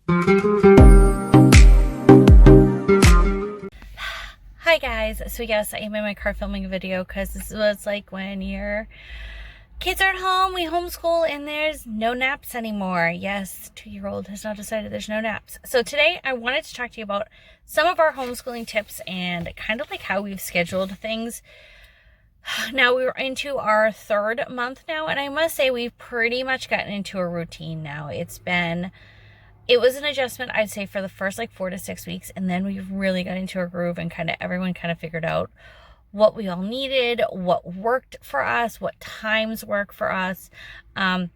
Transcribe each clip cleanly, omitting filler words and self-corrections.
Hi guys, so yes, I am in my car filming a video because this is what it's like when your kids are at home. We homeschool and there's no naps anymore. Yes, 2-year-old has now decided there's no naps. So today I wanted to talk to you about some of our homeschooling tips and kind of like how we've scheduled things. Now we're into our 3rd month now, and I must say we've pretty much gotten into a routine now. It was an adjustment, I'd say, for the first like 4 to 6 weeks, and then we really got into a groove and everyone figured out what we all needed, what worked for us, what times work for us. One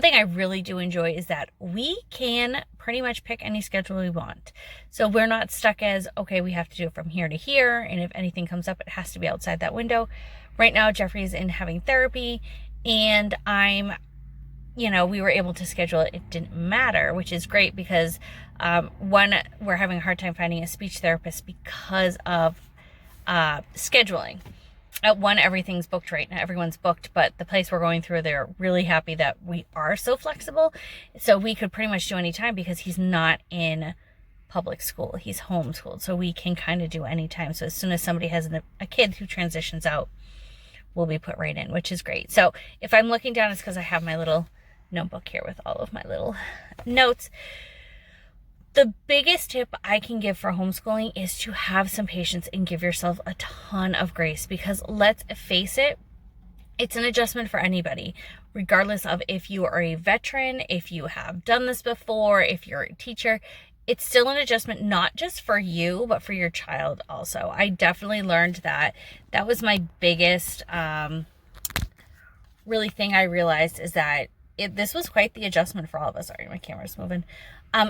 thing I really do enjoy is that we can pretty much pick any schedule we want. So we're not stuck as, okay, we have to do it from here to here, and if anything comes up, it has to be outside that window. Right now, Jeffrey's in having therapy, and we were able to schedule it. It didn't matter, which is great because, one, we're having a hard time finding a speech therapist because of scheduling. At one, everything's booked right now. Everyone's booked, but the place we're going through, they're really happy that we are so flexible. So we could pretty much do any time because he's not in public school. He's homeschooled. So we can do any time. So as soon as somebody has a kid who transitions out, we'll be put right in, which is great. So if I'm looking down, it's because I have my little notebook here with all of my little notes. The biggest tip I can give for homeschooling is to have some patience and give yourself a ton of grace, because let's face it, it's an adjustment for anybody, regardless of if you are a veteran, if you have done this before, if you're a teacher. It's still an adjustment, not just for you, but for your child also. I definitely learned that. That was my biggest really thing I realized, is that this was quite the adjustment for all of us. Sorry, my camera's moving.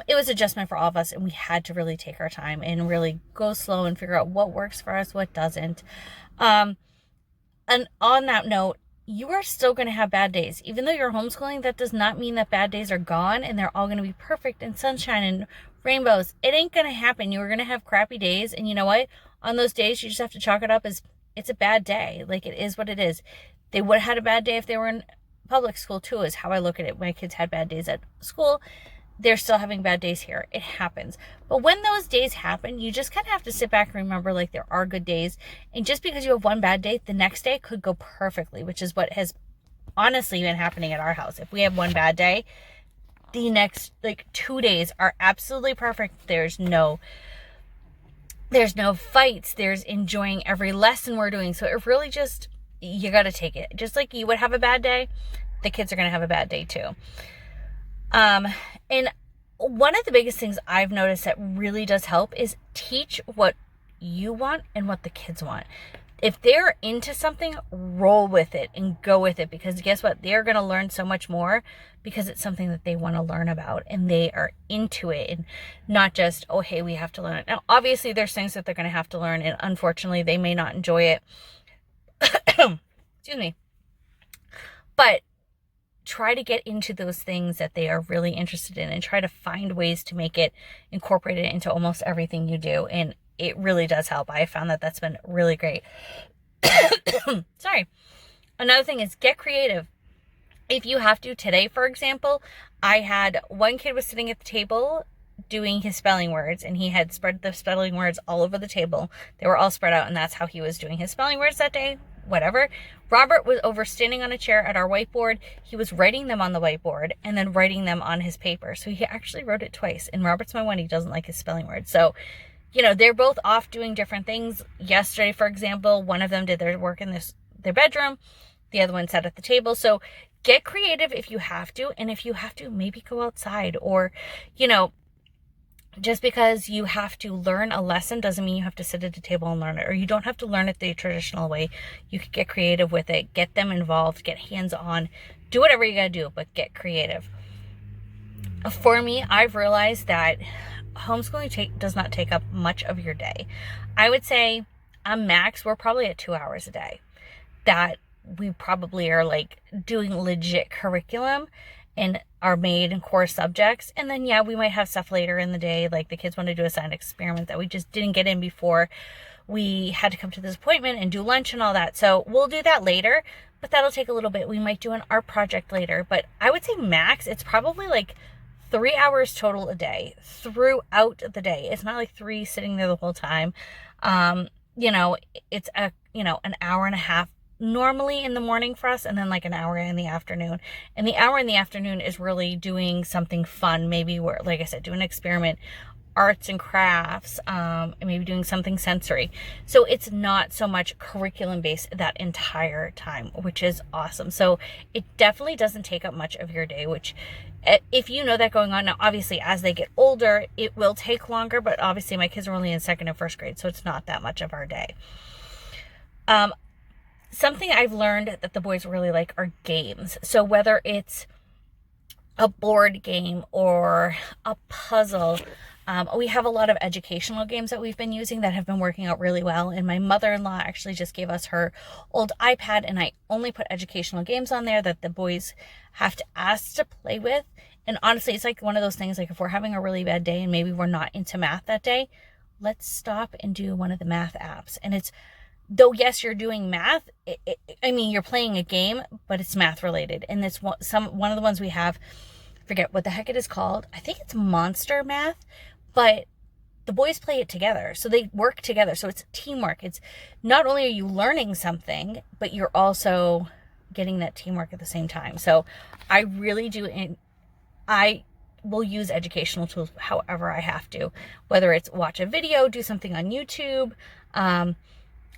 It was adjustment for all of us, and we had to really take our time and really go slow and figure out what works for us, what doesn't. And on that note, you are still going to have bad days. Even though you're homeschooling, that does not mean that bad days are gone and they're all going to be perfect and sunshine and rainbows. It ain't going to happen. You are going to have crappy days, and you know what? On those days, you just have to chalk it up as it's a bad day. Like, it is what it is. They would have had a bad day if they were in public school too, is how I look at it. My kids had bad days at school. They're still having bad days here. It happens. But when those days happen, you just have to sit back and remember, like, there are good days. And just because you have one bad day, the next day could go perfectly, which is what has honestly been happening at our house. If we have one bad day, the next 2 days are absolutely perfect. There's no fights. There's enjoying every lesson we're doing. So it really just, you got to take it. Just like you would have a bad day, the kids are going to have a bad day too. And one of the biggest things I've noticed that really does help is teach what you want and what the kids want. If they're into something, roll with it and go with it, because guess what? They're going to learn so much more because it's something that they want to learn about and they are into it, and not just, oh, hey, we have to learn it. Now, obviously there's things that they're going to have to learn, and unfortunately they may not enjoy it. Excuse me. But try to get into those things that they are really interested in, and try to find ways to make it incorporated into almost everything you do. And it really does help. I found that that's been really great. Sorry. Another thing is get creative. If you have to, today, for example, I had one kid was sitting at the table doing his spelling words, and he had spread the spelling words all over the table. They were all spread out, and that's how he was doing his spelling words that day. Whatever. Robert was over standing on a chair at our whiteboard. He was writing them on the whiteboard and then writing them on his paper. So he actually wrote it twice. And Robert's my one. He doesn't like his spelling words. So, they're both off doing different things. Yesterday, for example, one of them did their work in their bedroom. The other one sat at the table. So get creative if you have to. And if you have to, maybe go outside, or, just because you have to learn a lesson doesn't mean you have to sit at a table and learn it, or you don't have to learn it the traditional way. You could get creative with it, get them involved, get hands-on, do whatever you gotta do, but get creative. For me, I've realized that homeschooling does not take up much of your day. I would say on max, we're probably at 2 hours a day that we probably are doing legit curriculum and our main and core subjects. And then, we might have stuff later in the day, like the kids want to do a science experiment that we just didn't get in before we had to come to this appointment and do lunch and all that. So we'll do that later, but that'll take a little bit. We might do an art project later, but I would say max, it's probably 3 hours total a day throughout the day. It's not like 3 sitting there the whole time. You know, it's an hour and a half normally in the morning for us, and then like an hour in the afternoon. And the hour in the afternoon is really doing something fun, maybe where, like I said, do an experiment, arts and crafts, and maybe doing something sensory. So it's not so much curriculum based that entire time, which is awesome. So it definitely doesn't take up much of your day, which if you know that going on now, obviously as they get older, it will take longer, but obviously my kids are only in second and first grade, so it's not that much of our day. Something I've learned that the boys really like are games. So whether it's a board game or a puzzle, we have a lot of educational games that we've been using that have been working out really well. And my mother-in-law actually just gave us her old iPad, and I only put educational games on there that the boys have to ask to play with. And honestly, it's like one of those things, like if we're having a really bad day and maybe we're not into math that day, let's stop and do one of the math apps. And it's, though yes, you're doing math, I mean, you're playing a game, but it's math related. And it's one of the ones we have, forget what the heck it is called. I think it's Monster Math, but the boys play it together. So they work together. So it's teamwork. It's not only are you learning something, but you're also getting that teamwork at the same time. So I really do, and I will use educational tools however I have to, whether it's watch a video, do something on YouTube.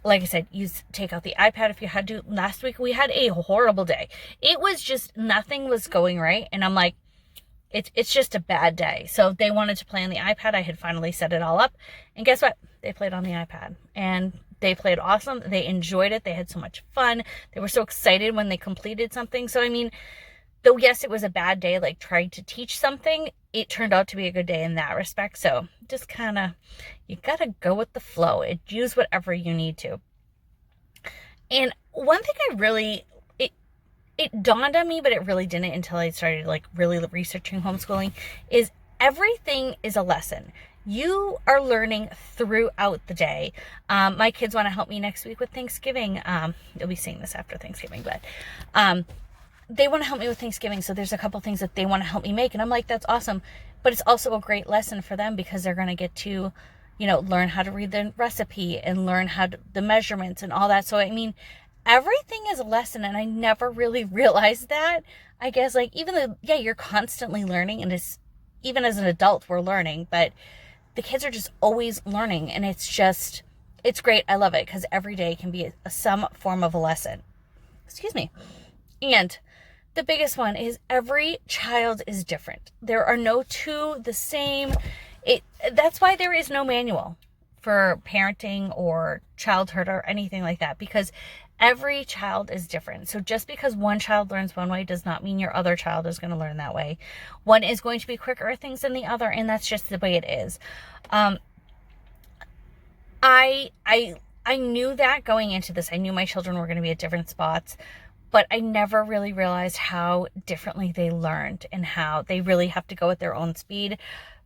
Like I said, take out the iPad if you had to. Last week we had a horrible day. It was just, nothing was going right. And I'm like, it's just a bad day. So they wanted to play on the iPad. I had finally set it all up. And guess what? They played on the iPad. And they played awesome. They enjoyed it. They had so much fun. They were so excited when they completed something. So, I mean, though, yes, it was a bad day, like trying to teach something, it turned out to be a good day in that respect. So just kind of, you got to go with the flow and use whatever you need to. And one thing I really, it dawned on me, but it really didn't until I started like really researching homeschooling, is everything is a lesson. You are learning throughout the day. My kids want to help me next week with Thanksgiving. You'll be seeing this after Thanksgiving, but they want to help me with Thanksgiving. So there's a couple things that they want to help me make. And I'm like, that's awesome. But it's also a great lesson for them because they're going to get to, learn how to read the recipe and learn the measurements and all that. So, I mean, everything is a lesson. And I never really realized that. I guess, like, even though, yeah, you're constantly learning, and even as an adult, we're learning, but the kids are just always learning. And it's great. I love it because every day can be some form of a lesson. Excuse me. And the biggest one is every child is different. There are no two the same. That's why there is no manual for parenting or childhood or anything like that, because every child is different. So just because one child learns one way does not mean your other child is going to learn that way. One is going to be quicker at things than the other, and that's just the way it is. I knew that going into this. I knew my children were going to be at different spots, but I never really realized how differently they learned and how they really have to go at their own speed.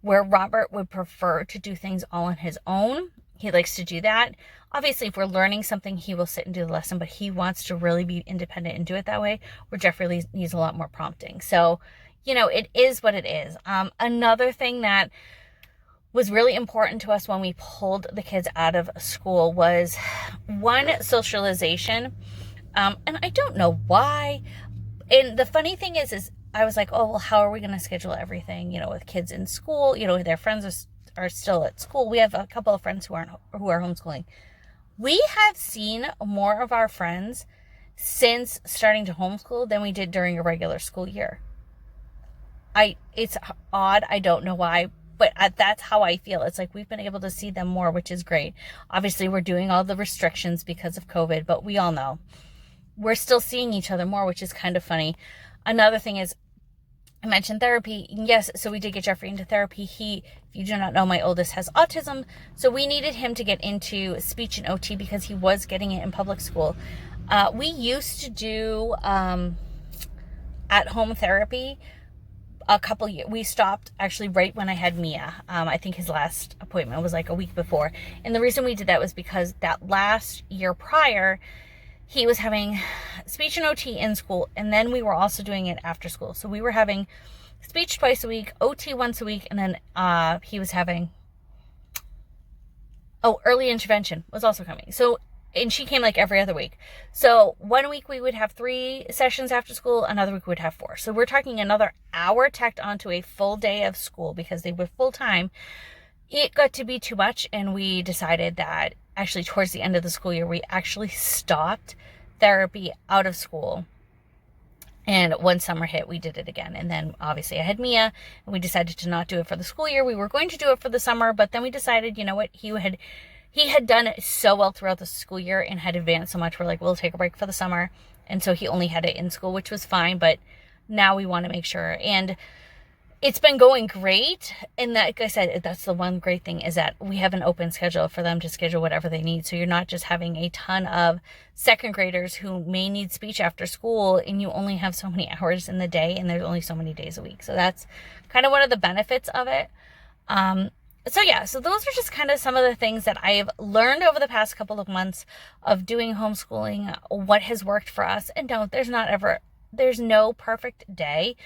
Where Robert would prefer to do things all on his own. He likes to do that. Obviously, if we're learning something, he will sit and do the lesson, but he wants to really be independent and do it that way, where Jeffrey needs a lot more prompting. So, it is what it is. Another thing that was really important to us when we pulled the kids out of school was, one, socialization. And I don't know why. And the funny thing is I was like, oh, well, how are we going to schedule everything, with kids in school? Their friends are still at school. We have a couple of friends who are homeschooling. We have seen more of our friends since starting to homeschool than we did during a regular school year. It's odd. I don't know why, but that's how I feel. It's like we've been able to see them more, which is great. Obviously, we're doing all the restrictions because of COVID, but we all know we're still seeing each other more, which is kind of funny. Another thing is, I mentioned therapy. Yes, so we did get Jeffrey into therapy. If you do not know, my oldest has autism, so we needed him to get into speech and OT because he was getting it in public school. We used to do at-home therapy a couple years. We stopped actually right when I had Mia. I think his last appointment was like a week before. And the reason we did that was because that last year prior, he was having speech and OT in school, and then we were also doing it after school. So we were having speech twice a week, OT once a week, and then he was having, early intervention was also coming. So, and she came like every other week. So 1 week we would have 3 sessions after school, another week we would have 4. So we're talking another hour tacked onto a full day of school because they were full time. It got to be too much, and we decided that actually towards the end of the school year, we actually stopped therapy out of school. And when summer hit, we did it again. And then obviously I had Mia, and we decided to not do it for the school year. We were going to do it for the summer, but then we decided, you know what, he had done it so well throughout the school year and had advanced so much. We're like, we'll take a break for the summer. And so he only had it in school, which was fine. But now we want to make sure. And it's been going great. And like I said, that's the one great thing, is that we have an open schedule for them to schedule whatever they need. So you're not just having a ton of second graders who may need speech after school, and you only have so many hours in the day, and there's only so many days a week. So that's kind of one of the benefits of it. So yeah, so those are just kind of some of the things that I've learned over the past couple of months of doing homeschooling, what has worked for us. And no, there's no perfect day.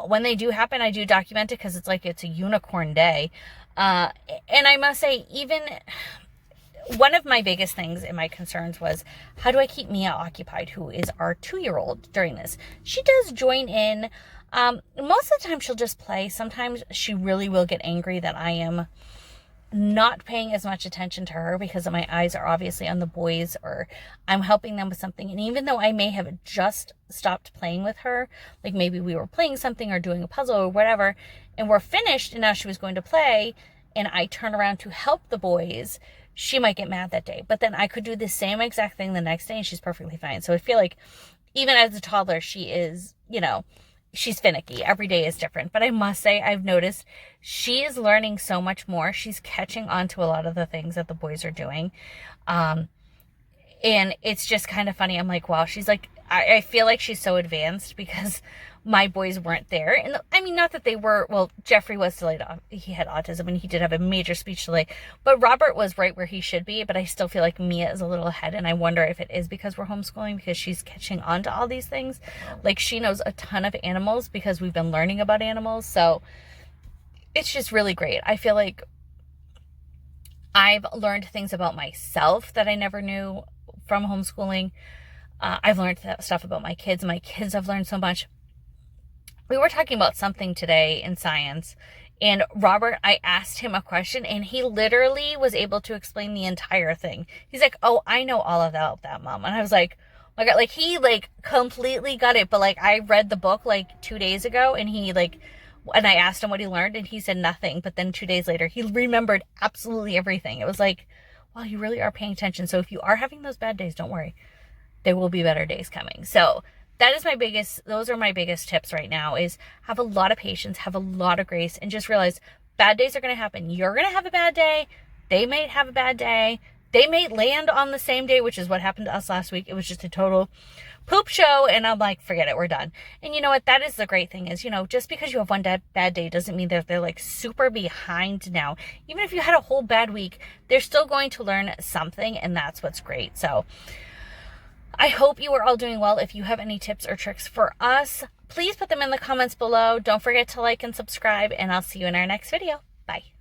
When they do happen, I do document it because it's like it's a unicorn day. And I must say, even one of my biggest things and my concerns was, how do I keep Mia occupied, who is our 2-year-old, during this? She does join in. Most of the time she'll just play. Sometimes she really will get angry that I am not paying as much attention to her because my eyes are obviously on the boys, or I'm helping them with something. And even though I may have just stopped playing with her, like maybe we were playing something or doing a puzzle or whatever, and we're finished and now she was going to play, and I turn around to help the boys, she might get mad that day. But then I could do the same exact thing the next day and she's perfectly fine. So I feel like even as a toddler, she is, she's finicky. Every day is different. But I must say, I've noticed she is learning so much more. She's catching on to a lot of the things that the boys are doing. And it's just kind of funny. I'm like, wow, she's like, I feel like she's so advanced because my boys weren't there. And I mean, not that they were, well, Jeffrey was delayed. He had autism and he did have a major speech delay, but Robert was right where he should be. But I still feel like Mia is a little ahead. And I wonder if it is because we're homeschooling, because she's catching on to all these things. Like, she knows a ton of animals because we've been learning about animals. So it's just really great. I feel like I've learned things about myself that I never knew from homeschooling. I've learned stuff about my kids. My kids have learned so much. We were talking about something today in science, and Robert, I asked him a question, and he literally was able to explain the entire thing. He's like, oh, I know all of that, Mom. And I was like, oh my God, like, he like completely got it. But like, I read the book like 2 days ago, and and I asked him what he learned, and he said nothing. But then 2 days later, he remembered absolutely everything. It was like, wow, you really are paying attention. So if you are having those bad days, don't worry. There will be better days coming. So those are my biggest tips right now, is have a lot of patience, have a lot of grace, and just realize bad days are going to happen. You're going to have a bad day. They may have a bad day. They may land on the same day, which is what happened to us last week. It was just a total poop show. And I'm like, forget it. We're done. And you know what? That is the great thing is, just because you have one bad day doesn't mean that they're like super behind now. Even if you had a whole bad week, they're still going to learn something. And that's what's great. So I hope you are all doing well. If you have any tips or tricks for us, please put them in the comments below. Don't forget to like and subscribe, and I'll see you in our next video. Bye.